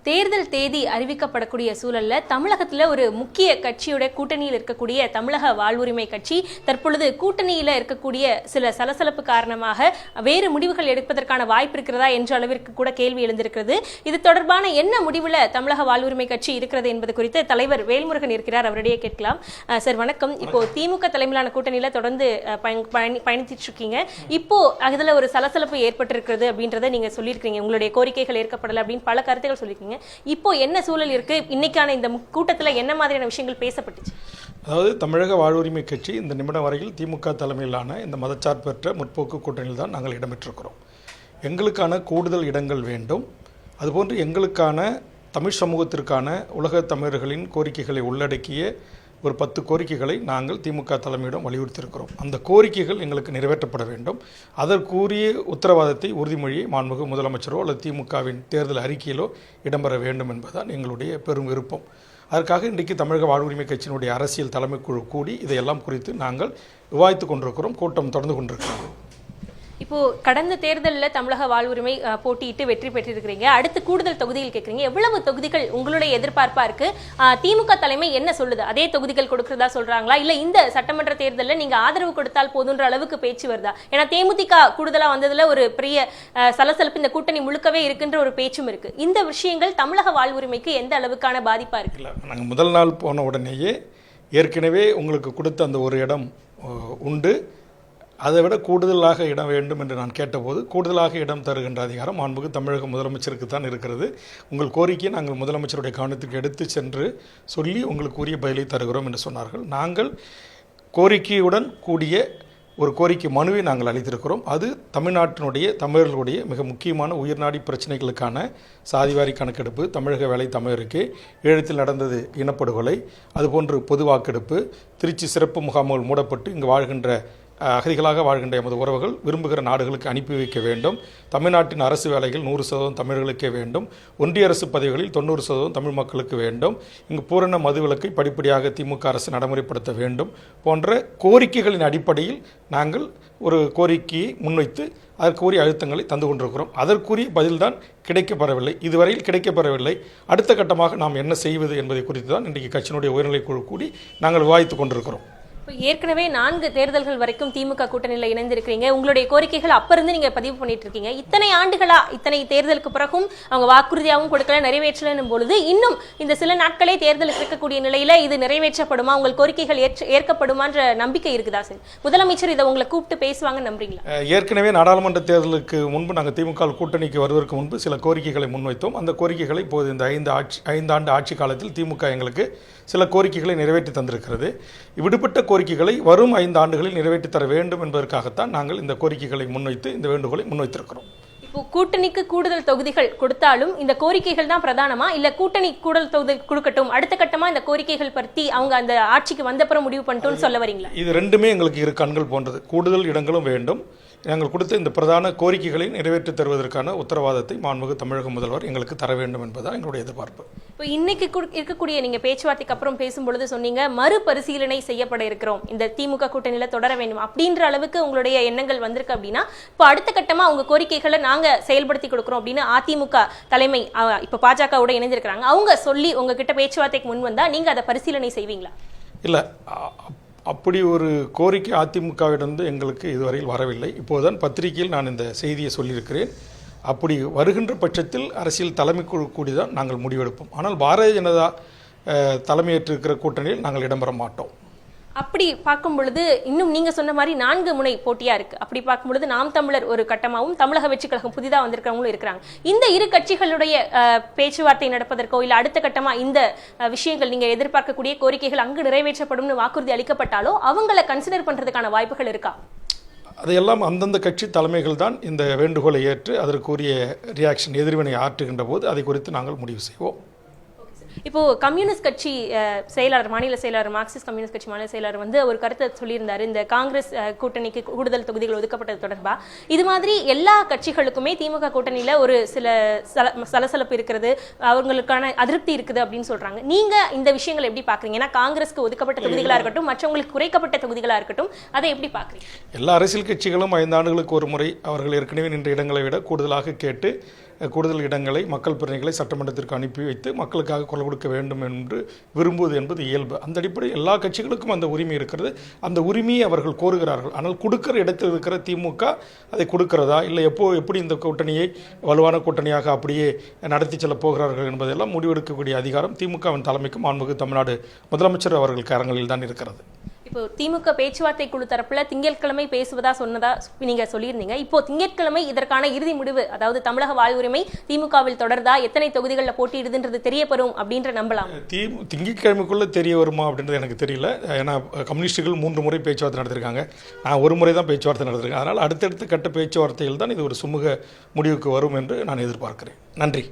தேர்தல் தேதி அறிவிக்கப்படக்கூடிய சூழல்ல தமிழகத்துல ஒரு முக்கிய கட்சியோட கூட்டணியில் இருக்கக்கூடிய தமிழக வாழ்வுரிமை கட்சி தற்பொழுது கூட்டணியில இருக்கக்கூடிய சில சலசலப்பு காரணமாக வேறு முடிவுகள் எடுப்பதற்கான வாய்ப்பு இருக்கிறதா என்ற அளவிற்கு கூட கேள்வி எழுந்திருக்கிறது. இது தொடர்பான என்ன முடிவுல தமிழக வாழ்வுரிமை கட்சி இருக்கிறது என்பது குறித்து தலைவர் வேல்முருகன் இருக்கிறார், அவரிடையே கேட்கலாம். சார் வணக்கம். இப்போ திமுக தலைமையிலான கூட்டணியில தொடர்ந்து பயணிச்சிட்டு இருக்கீங்க. இப்போ அதுல ஒரு சலசலப்பு ஏற்பட்டிருக்கிறது அப்படின்றத நீங்க சொல்லியிருக்கீங்க. உங்களுடைய கோரிக்கைகள் ஏற்கப்படல அப்படின்னு பல கருத்துக்கள் சொல்லியிருக்கீங்க. இப்போ என்ன சூழல் இருக்கு? இன்னைக்கான இந்த கூட்டத்துல என்ன மாதிரியான விஷயங்கள் பேசப்பட்டுச்சு? அதாவது தமிழக வாழ்வுரிமை கட்சி இந்த நிமிடம் வரையில் திமுக தலைமையிலான இந்த மதச்சார்பற்ற முற்போக்கு கூட்டணியில் தான் நாங்கள் இடம்பெற்றிருக்கிறோம். எங்களுக்கான கூடுதல் இடங்கள் வேண்டும். அதுபோன்று எங்களுக்கான தமிழ் சமூகத்திற்கான உலக தமிழர்களின் கோரிக்கைகளை உள்ளடக்கிய ஒரு 10 கோரிக்கைகளை நாங்கள் திமுக தலைமையிடம் வலியுறுத்தியிருக்கிறோம். அந்த கோரிக்கைகள் எங்களுக்கு நிறைவேற்றப்பட வேண்டும். அதற்குரிய உத்தரவாதத்தை, உறுதிமொழியை மாண்புமிகு முதலமைச்சரோ அல்லது திமுகவின் தேர்தல் அறிக்கையிலோ இடம்பெற வேண்டும் என்பதுதான் எங்களுடைய பெரும் விருப்பம். அதற்காக இன்றைக்கு தமிழக வாழ்வுரிமை கட்சியினுடைய அரசியல் தலைமைக்குழு கூடி இதையெல்லாம் குறித்து நாங்கள் விவாதித்து கொண்டிருக்கிறோம். கூட்டம் தொடர்ந்து கொண்டிருக்கிறோம். இப்போ கடந்த தேர்தலில் தமிழக வாழ்வுரிமை போட்டியிட்டு வெற்றி பெற்றிருக்கிறீங்க. அடுத்து கூடுதல் தொகுதிகள் கேட்குறீங்க. எவ்வளவு தொகுதிகள் உங்களுடைய எதிர்பார்ப்பா இருக்கு? திமுக தலைமை என்ன சொல்லுது? அதே தொகுதிகள் கொடுக்கறதா சொல்றாங்களா, இல்ல இந்த சட்டமன்ற தேர்தலில் நீங்க ஆதரவு கொடுத்தால் போதுன்ற அளவுக்கு பேச்சு வருதா? ஏன்னா தேமுதிக கூடுதலா வந்ததுல ஒரு பெரிய சலசலப்பு இந்த கூட்டணி முழுக்கவே இருக்குன்ற ஒரு பேச்சும் இருக்கு. இந்த விஷயங்கள் தமிழக வாழ்வுரிமைக்கு எந்த அளவுக்கான பாதிப்பா இருக்கு? நாங்கள் முதல் நாள் போன உடனேயே ஏற்கனவே உங்களுக்கு கொடுத்த அந்த ஒரு இடம் உண்டு, அதை விட கூடுதலாக இடம் வேண்டும் என்று நான் கேட்டபோது கூடுதலாக இடம் தருகின்ற அதிகாரம் மாண்புமிகு தமிழக முதலமைச்சருக்கு தான் இருக்கிறது. உங்கள் கோரிக்கையை நாங்கள் முதலமைச்சருடைய கவனத்திற்கு எடுத்து சென்று சொல்லி உங்களுக்கு உரிய பதிலை தருகிறோம் என்று சொன்னார்கள். நாங்கள் கோரிக்கையுடன் கூடிய ஒரு கோரிக்கை மனுவை நாங்கள் அளித்திருக்கிறோம். அது தமிழ்நாட்டினுடைய தமிழர்களுடைய மிக முக்கியமான உயிர்நாடி பிரச்சனைகளுக்கான சாதிவாரி கணக்கெடுப்பு, தமிழக வேலை தமிழருக்கு, ஈழத்தில் நடந்தது இனப்படுகொலை, அதுபோன்று பொது வாக்கெடுப்பு, திருச்சி சிறப்பு முகாம்கள் மூடப்பட்டு இங்கு வாழ்கின்ற அகதிகளாக வாழ்கின்ற எமது உறவுகள் விரும்புகிற நாடுகளுக்கு அனுப்பி வைக்க வேண்டும், தமிழ்நாட்டின் அரசு வேலைகள் 100% தமிழர்களுக்கே வேண்டும், ஒன்றிய அரசு பதவிகளில் 90% தமிழ் மக்களுக்கு வேண்டும், இங்கு பூரண மதுவிலக்கை படிப்படியாக திமுக அரசு நடைமுறைப்படுத்த வேண்டும் போன்ற கோரிக்கைகளின் அடிப்படையில் நாங்கள் ஒரு கோரிக்கையை முன்வைத்து அதற்குரிய அழுத்தங்களை தந்து கொண்டிருக்கிறோம். அதற்குரிய பதில்தான் கிடைக்கப்பெறவில்லை, இதுவரையில் கிடைக்கப்பெறவில்லை. அடுத்த கட்டமாக நாம் என்ன செய்வது என்பதை குறித்து தான் இன்றைக்கு கட்சியினுடைய உயர்நிலைக்குழு கூடி நாங்கள் விவாதித்துக் கொண்டிருக்கிறோம். ஏற்கனவே 4 தேர்தல்கள் வரைக்கும் திமுக கூட்டணியில் இணைந்திருக்கிறீங்க. உங்களுடைய கோரிக்கைகள் அப்ப இருந்து நீங்க பதிவு பண்ணிட்டு இருக்கீங்க. இத்தனை ஆண்டுகளா, இத்தனை தேர்தலுக்கு பிறகும் அவங்க வாக்குறுதியாகவும் கொடுக்கல, நிறைவேற்றலும் பொழுது இன்னும் இந்த சில நாட்களே தேர்தலுக்கு இருக்கக்கூடிய நிலையில இது நிறைவேற்றப்படுமா, உங்கள் கோரிக்கைகள் ஏற்கப்படுமான்ற நம்பிக்கை இருக்குதா சார்? முதலமைச்சர் இதை உங்களை கூப்பிட்டு பேசுவாங்கன்னு நம்புறீங்களா? ஏற்கனவே நாடாளுமன்ற தேர்தலுக்கு முன்பு நாங்கள் திமுக கூட்டணிக்கு வருவதற்கு முன்பு சில கோரிக்கைகளை முன்வைத்தோம். அந்த கோரிக்கைகளை இப்போது இந்த 5 ஆண்டு ஆட்சி காலத்தில் திமுக எங்களுக்கு சில கோரிக்கைகளை நிறைவேற்றி தந்திருக்கிறது. விடுபட்ட கோரிக்கைகளை வரும் 5 ஆண்டுகளில் நிறைவேற்றி தர வேண்டும் என்பதற்காகத்தான் நாங்கள் இந்த கோரிக்கைகளை முன்வைத்து இந்த வேண்டுகோளை முன்வைத்திருக்கிறோம். இப்போ கூட்டணிக்கு கூடுதல் தொகுதிகள் கொடுத்தாலும் இந்த கோரிக்கைகள் தான் பிரதானமா, இல்ல கூட்டணி கூடுதல் தொகுதி கொடுக்கட்டும், அடுத்த கட்டமா இந்த கோரிக்கைகள் பற்றி அவங்க அந்த ஆட்சிக்கு வந்தப்புறம் முடிவு பண்ணிட்டோம்னு சொல்ல வரீங்களா? இது ரெண்டுமே எங்களுக்கு இரு கண்கள் போன்றது. கூடுதல் இடங்களும் வேண்டும், நாங்கள் கொடுத்த இந்த பிரதான கோரிக்கைகளை நிறைவேற்றி தருவதற்கான உத்தரவாதத்தை மாண்புமிகு தமிழக முதல்வர் எங்களுக்கு தர வேண்டும் என்பதுதான் எங்களுடைய எதிர்பார்ப்பு. இப்போ இன்னைக்கு இருக்கக்கூடிய நீங்க பேச்சுவார்த்தைக்கு அப்புறம் பேசும்பொழுது சொன்னீங்க மறுபரிசீலனை செய்யப்பட இருக்கிறோம், இந்த திமுக கூட்டணியில தொடர வேண்டும் அப்படின்ற அளவுக்கு உங்களுடைய எண்ணங்கள் வந்திருக்கு அப்படின்னா இப்போ அடுத்த கட்டமா உங்க கோரிக்கைகளை நாங்க செயல்படுத்தி கொடுக்கிறோம் அப்படின்னு அதிமுக தலைமை இப்ப பாஜகவோட இணைந்திருக்கிறாங்க, அவங்க சொல்லி உங்ககிட்ட பேச்சுவார்த்தைக்கு முன் வந்தா நீங்க அதை பரிசீலனை செய்வீங்களா? இல்ல, அப்படி ஒரு கோரிக்கை அதிமுகவிடந்து எங்களுக்கு இதுவரையில் வரவில்லை. இப்போதுதான் பத்திரிகையில் நான் இந்த செய்தியை சொல்லியிருக்கிறேன். அப்படி வருகின்ற பட்சத்தில் அரசியல் தலைமைக்குழு கூடிதான் நாங்கள் முடிவெடுப்போம். ஆனால் பாரதிய ஜனதா தலைமையேற்றிருக்கிற கூட்டணியில் நாங்கள் இடம்பெற மாட்டோம். அப்படி பார்க்கும் பொழுது இன்னும் நீங்க சொன்ன மாதிரி 4 முனை போட்டியா இருக்கு. அப்படி பார்க்கும் பொழுது நாம் தமிழர் ஒரு கட்டமாகவும் தமிழக வெற்றி கழகம் புதிதாக வந்திருக்கிறவங்களும் இருக்கிறாங்க. இந்த இரு கட்சிகளுடைய பேச்சுவார்த்தை நடப்பதற்கோ இல்ல அடுத்த கட்டமா இந்த விஷயங்கள் நீங்க எதிர்பார்க்கக்கூடிய கோரிக்கைகள் அங்கு நிறைவேற்றப்படும் வாக்குறுதி அளிக்கப்பட்டாலோ அவங்களை கன்சிடர் பண்றதுக்கான வாய்ப்புகள் இருக்கா? அதையெல்லாம் அந்தந்த கட்சி தலைமைகள் தான் இந்த வேண்டுகோளை ஏற்று அதற்குரிய ரியாக்ஷன் எதிர்வினை ஆற்றுகின்ற போது அதை குறித்து நாங்கள் முடிவு செய்வோம். இப்போ கம்யூனிஸ்ட் கட்சி செயலாளர், மாநில செயலாளர், மார்க்சிஸ்ட் கம்யூனிஸ்ட் கட்சி மாநில செயலாளர் வந்து ஒரு கருத்தை சொல்லியிருந்தாரு, இந்த காங்கிரஸ் கூட்டணிக்கு கூடுதல் தொகுதிகள் ஒதுக்கப்பட்டது தொடர்பா. இது மாதிரி எல்லா கட்சிகளுக்குமே திமுக கூட்டணியில ஒரு சில சலசலப்பு இருக்கிறது, அவங்களுக்கான அதிருப்தி இருக்குது அப்படின்னு சொல்றாங்க. நீங்க இந்த விஷயங்களை எப்படி பாக்குறீங்க? ஏன்னா காங்கிரஸ்க்கு ஒதுக்கப்பட்ட தொகுதிகளா இருக்கட்டும், மற்றவங்களுக்கு குறைக்கப்பட்ட தொகுதிகளா இருக்கட்டும், அதை எப்படி பாக்குறீங்க? எல்லா அரசியல் கட்சிகளும் 5 ஆண்டுகளுக்கு ஒரு முறை அவர்கள் ஏற்கனவே நின்ற இடங்களை விட கூடுதலாக கேட்டு கூடுதல் இடங்களை மக்கள் பிரதிநிதிகளை சட்டமன்றத்திற்கு அனுப்பி வைத்து மக்களுக்காக குரல் கொடுக்க வேண்டும் என்று விரும்புவது என்பது இயல்பு. அந்த அடிப்படையில் எல்லா கட்சிகளுக்கும் அந்த உரிமை இருக்கிறது. அந்த உரிமையை அவர்கள் கோருகிறார்கள். ஆனால் கொடுக்கிற இடத்தில் இருக்கிற திமுக அதை கொடுக்கிறதா, இல்லை எப்படி இந்த கூட்டணியை வலுவான கூட்டணியாக அப்படியே நடத்தி செல்ல போகிறார்கள் என்பதெல்லாம் முடிவெடுக்கக்கூடிய அதிகாரம் திமுகவின் தலைமைக்கும் மாண்புமிகு தமிழ்நாடு முதலமைச்சர் அவர்கள் கரங்களில் தான் இருக்கிறது. இப்போ திமுக பேச்சுவார்த்தை குழு தரப்புல திங்கட்கிழமை பேசுவதா சொன்னதா நீங்க சொல்லியிருந்தீங்க. இப்போ திங்கட்கிழமை இதற்கான இறுதி முடிவு, அதாவது தமிழக வாழ்வுரிமை திமுகவில் தொடர்தா, எத்தனை தொகுதிகளில் போட்டியிடுதுன்றது தெரியப்படும் அப்படின்ற நம்பலாம். திங்கட்கிழமைக்குள்ள தெரிய வருமா அப்படின்றது எனக்கு தெரியல. ஏன்னா கம்யூனிஸ்டுகள் 3 முறை பேச்சுவார்த்தை நடத்திருக்காங்க, நான் ஒரு முறை தான் பேச்சுவார்த்தை நடத்திருக்கேன். அதனால் அடுத்தடுத்த கட்ட பேச்சுவார்த்தையில் தான் இது ஒரு சுமூக முடிவுக்கு வரும் என்று நான் எதிர்பார்க்கிறேன். நன்றி.